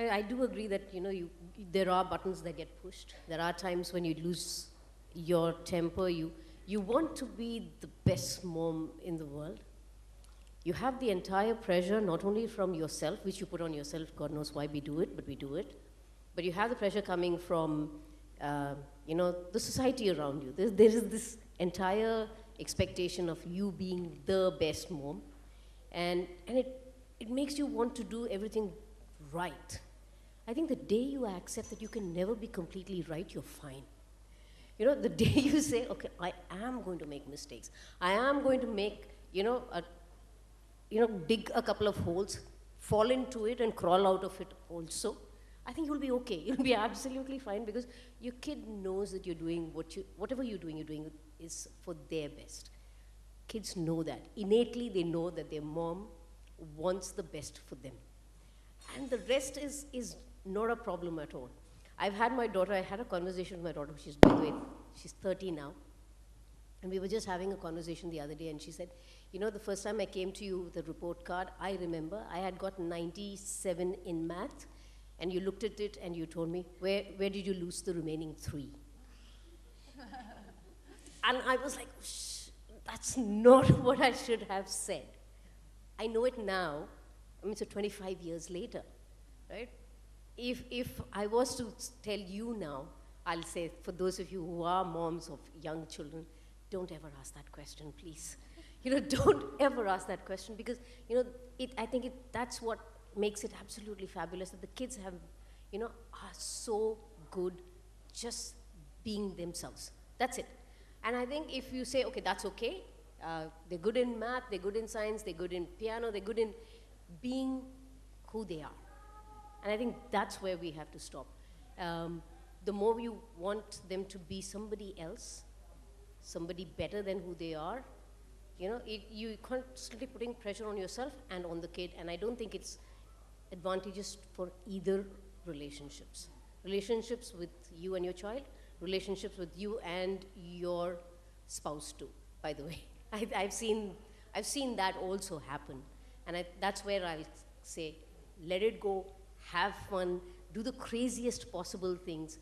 I do agree that, there are buttons that get pushed. There are times when you lose your temper. You want to be the best mom in the world. You have the entire pressure, not only from yourself, which you put on yourself, God knows why we do it, but we do it. But you have the pressure coming from, the society around you. There is this entire expectation of you being the best mom. And it makes you want to do everything right. I think the day you accept that you can never be completely right, you're fine. The day you say, okay, I am going to make mistakes. I am going to make, dig a couple of holes, fall into it and crawl out of it also. I think you'll be okay. You'll be absolutely fine because your kid knows that you're doing whatever you're doing is for their best. Kids know that. Innately, they know that their mom wants the best for them. And the rest is not a problem at all. I had a conversation with my daughter, by the way, she's 30 now. And we were just having a conversation the other day, and she said, the first time I came to you with a report card, I remember I had got 97 in math, and you looked at it and you told me, where did you lose the remaining 3? And I was like, shh, that's not what I should have said. I know it now, so 25 years later, right? If I was to tell you now, I'll say, for those of you who are moms of young children, don't ever ask that question, please. Don't ever ask that question because, I think that's what makes it absolutely fabulous that the kids have, are so good just being themselves. That's it. And I think if you say, okay, that's okay, they're good in math, they're good in science, they're good in piano, they're good in being who they are. And I think that's where we have to stop. The more you want them to be somebody else, somebody better than who they are, you're constantly putting pressure on yourself and on the kid, and I don't think it's advantageous for either relationships. Relationships with you and your child, relationships with you and your spouse too, by the way. I've seen that also happen. And that's where I'll say, let it go, have fun, do the craziest possible things,